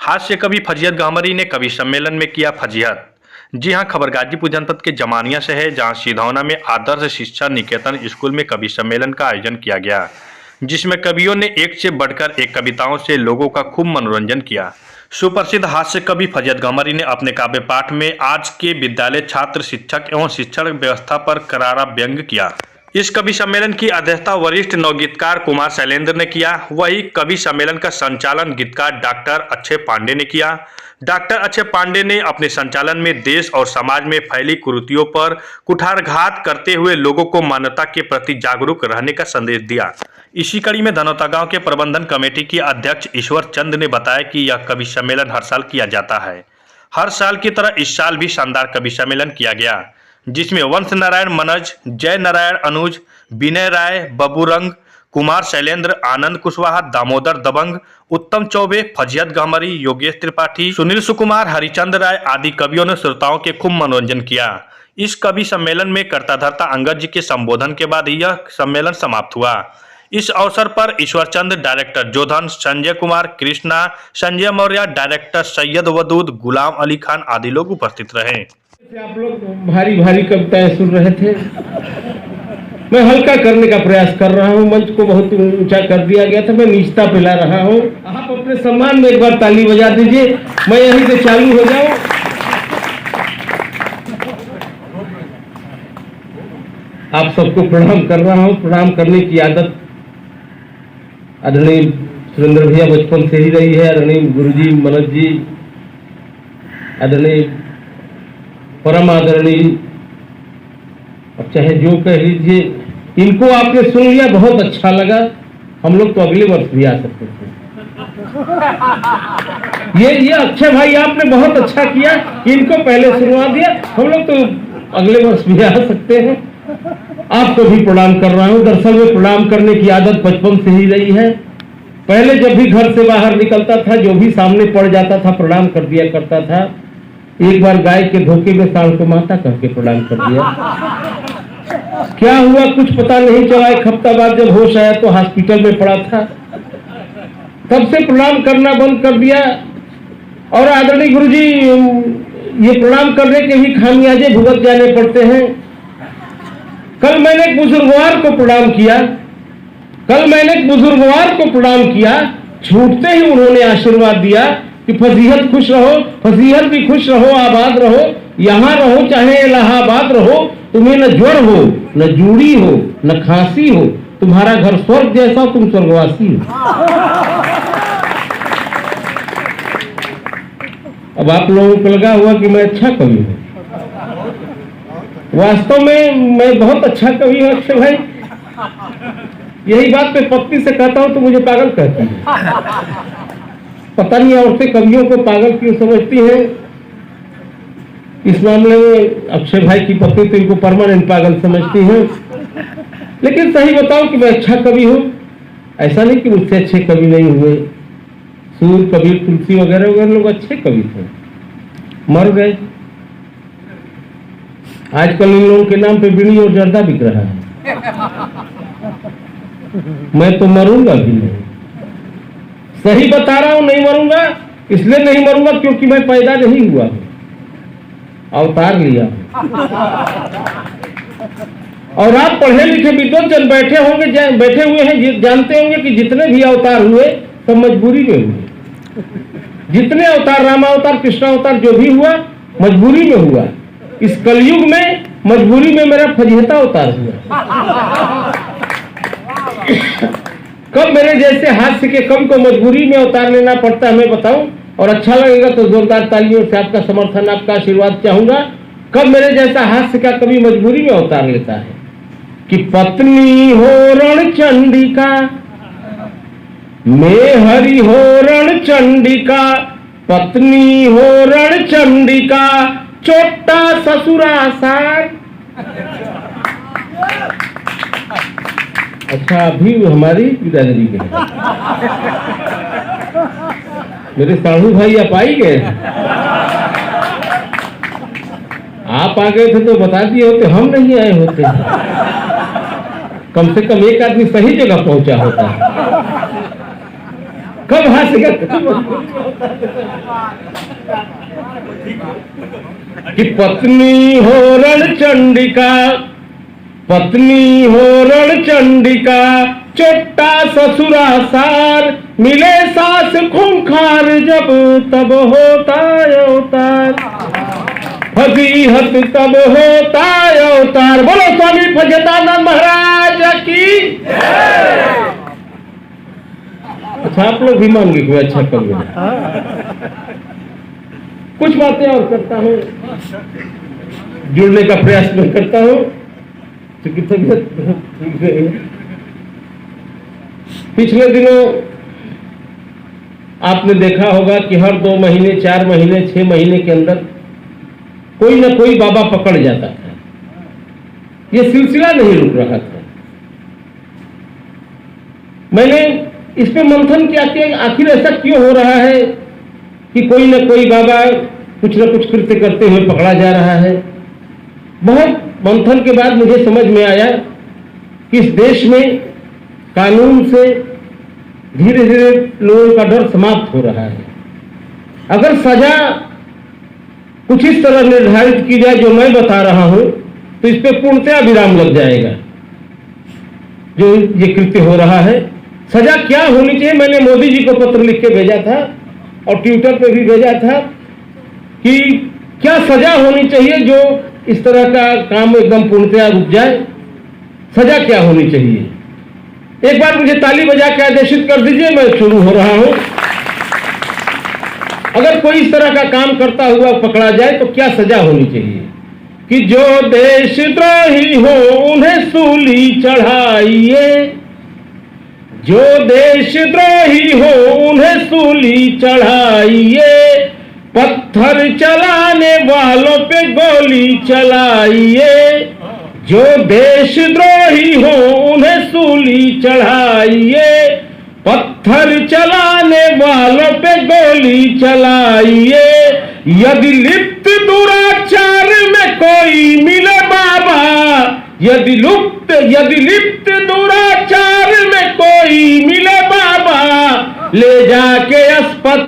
हास्य कवि फजीहत गहमरी ने कवि सम्मेलन में किया फजीहत। जी हां, खबर गाजीपुर जनपद के जमानिया से है, जहां सिधौना में आदर्श शिक्षा निकेतन स्कूल में कवि सम्मेलन का आयोजन किया गया, जिसमें कवियों ने एक से बढ़कर एक कविताओं से लोगों का खूब मनोरंजन किया। सुप्रसिद्ध हास्य कवि फजीहत गहमरी ने अपने काव्य पाठ में आज के विद्यालय छात्र, शिक्षक एवं शिक्षण व्यवस्था पर करारा व्यंग किया। इस कवि सम्मेलन की अध्यक्षता वरिष्ठ नवगीतकार कुमार शैलेंद्र ने किया। वही कवि सम्मेलन का संचालन गीतकार डॉक्टर अक्षय पांडे ने किया। डॉक्टर अक्षय पांडे ने अपने संचालन में देश और समाज में फैली कुरीतियों पर कुठारघात करते हुए लोगों को मानवता के प्रति जागरूक रहने का संदेश दिया। इसी कड़ी में धनौता गांव के प्रबंधन कमेटी के अध्यक्ष ईश्वर चंद ने बताया कि यह कवि सम्मेलन हर साल किया जाता है। हर साल की तरह इस साल भी शानदार कवि सम्मेलन किया गया, जिसमें वंश नारायण मनज, जय नारायण अनुज, विनय राय, बबूरंग, कुमार शैलेंद्र, आनंद कुशवाहा, दामोदर दबंग, उत्तम चौबे, फजीहत गहमरी, योगेश त्रिपाठी, सुनील सुकुमार, हरिचंद राय आदि कवियों ने श्रोताओं के खूब मनोरंजन किया। इस कवि सम्मेलन में कर्ता धर्ता अंगद जी के संबोधन के बाद यह सम्मेलन समाप्त हुआ। इस अवसर पर ईश्वर चंद, डायरेक्टर जोधन, संजय कुमार, कृष्णा, संजय मौर्य, डायरेक्टर सैयद वदूद, गुलाम अली खान आदि लोग उपस्थित रहे। आप लोग भारी भारी कविताएं सुन रहे थे। मैं हल्का करने का प्रयास कर रहा हूं। मंच को बहुत ऊंचा कर दिया गया था, मैं नीचता पिला रहा हूं। आप अपने सम्मान में एक बार ताली बजा दीजिए, मैं यहीं से चालू हो जाऊं। आप सबको प्रणाम कर रहा हूं। प्रणाम करने की आदत आदरणीय सुरेंद्र भैया बचपन से ही रही है। आदरणीय गुरुजी मनोज जी, आदरणीय परम आदरणीय, अब चाहे जो कह लीजिए, इनको आपने सुन लिया, बहुत अच्छा लगा। हम लोग तो अगले वर्ष भी आ सकते थे। ये अक्षय भाई आपने बहुत अच्छा किया, इनको पहले सुनवा दिया। हम लोग तो अगले वर्ष भी आ सकते हैं। आपको भी प्रणाम कर रहा हूं। दरअसल में प्रणाम करने की आदत बचपन से ही रही है। पहले जब भी घर से बाहर निकलता था, जो भी सामने पड़ जाता था प्रणाम कर दिया करता था। एक बार गाय के धोखे में सांड को माता करके प्रणाम कर दिया। क्या हुआ कुछ पता नहीं चला। एक हफ्ता बाद जब होश आया तो हॉस्पिटल में पड़ा था। तब से प्रणाम करना बंद कर दिया। और आदरणीय गुरुजी, ये प्रणाम करने के भी खामियाजे भुगत जाने पड़ते हैं। कल मैंने एक बुजुर्गवार को प्रणाम किया। छूटते ही उन्होंने आशीर्वाद दिया कि फजीहत खुश रहो, फजीहत भी खुश रहो, आबाद रहो, यहाँ रहो चाहे इलाहाबाद रहो, तुम्हें न ज्वर हो, न जूड़ी हो, न खांसी हो, तुम्हारा घर स्वर्ग जैसा, तुम स्वर्गवासी हो। अब आप लोगों को लगा हुआ कि मैं अच्छा कवि हूँ। वास्तव में मैं बहुत अच्छा कवि हूँ अक्षय भाई। यही बात मैं पत्नी से कहता हूँ तो मुझे पागल कहती है। पता नहीं औरतें कवियों को पागल क्यों समझती हैं। इस मामले में अक्षय भाई की पत्नी तो इनको परमानेंट पागल समझती हैं। लेकिन सही बताऊं कि मैं अच्छा कवि हूं। ऐसा नहीं कि मुझसे अच्छे कवि नहीं हुए। सूर, कबीर, तुलसी वगैरह वगैरह लोग अच्छे कवि थे, मर गए। आजकल इन लोगों के नाम पे बीड़ी और जर्दा बिक रहा है। मैं तो मरूंगा भी नहीं। सही बता रहा हूं, नहीं मरूंगा। इसलिए नहीं मरूंगा क्योंकि मैं पैदा नहीं हुआ, अवतार लिया। और आप पढ़े लिखे विद्वान जन बैठे हुए हैं, जानते होंगे कि जितने भी अवतार हुए सब मजबूरी में हुए। जितने अवतार, रामावतार, कृष्णावतार जो भी हुआ मजबूरी में हुआ। इस कलयुग में मजबूरी में मेरा फजीहता अवतार हुआ। कब मेरे जैसे हास्य के कवि को मजबूरी में अवतार लेना पड़ता है मैं बताऊं। और अच्छा लगेगा तो जोरदार तालियों से आपका समर्थन, आपका आशीर्वाद चाहूंगा। कब मेरे जैसा हास्य का कवि मजबूरी में अवतार लेता है कि पत्नी हो रण चंडिका, मैं हरि हो रण चंडिका, पत्नी हो रण चंडिका, छोटा ससुरा सार। अच्छा, अभी हमारी बिरादरी के मेरे साधु भाई आप आई गए। आप आ गए थे तो बता दिए होते, हम नहीं आए होते। कम से कम एक आदमी सही जगह पहुंचा होता है। कब हासिल कि पत्नी हो रणचंडिका, पत्नी हो रणचंडिका, चोट्टा ससुरा सार, मिले सास खूंखार, जब तब होता अवतार, फजीहत तब होता अवतार। बोलो स्वामी फजतानंद महाराज की। अच्छा, आप लोग भी मांगे कोई अच्छा कवि। कुछ बातें और करता हूँ, जुड़ने का प्रयास मैं करता हूँ, क्योंकि तबीयत ठीक नहीं है। पिछले दिनों आपने देखा होगा कि हर 2 महीने, 4 महीने, 6 महीने के अंदर कोई ना कोई बाबा पकड़ जाता था। ये सिलसिला नहीं रुक रहा था। मैंने इस पे मंथन किया कि आखिर ऐसा क्यों हो रहा है कि कोई ना कोई बाबा कुछ ना कुछ कृत्य करते हुए पकड़ा जा रहा है। बहुत मंथन के बाद मुझे समझ में आया कि इस देश में कानून से धीरे धीरे लोगों का डर समाप्त हो रहा है। अगर सजा कुछ इस तरह निर्धारित की जाए जो मैं बता रहा हूं, तो इस पे पूर्णतया विराम लग जाएगा। जो ये कृत्य हो रहा है, सजा क्या होनी चाहिए, मैंने मोदी जी को पत्र लिख के भेजा था और ट्विटर पे भी भेजा था कि क्या सजा होनी चाहिए जो इस तरह का काम एकदम पूर्णतया रुक जाए। सजा क्या होनी चाहिए, एक बार मुझे ताली बजा के आदेशित कर दीजिए, मैं शुरू हो रहा हूं। अगर कोई इस तरह का काम करता हुआ पकड़ा जाए तो क्या सजा होनी चाहिए कि जो देशद्रोही हो उन्हें सूली चढ़ाइए, जो देशद्रोही हो उन्हें सूली चढ़ाइए, पत्थर चलाने वालों पे गोली चलाइए, जो देशद्रोही हो उन्हें सूली चढ़ाइए, पत्थर चलाने वालों पे गोली चलाइए। यदि लिप्त दुराचार में कोई मिले बाबा, यदि लिप्त दुराचार में कोई मिले बाबा, ले जाके अस्पताल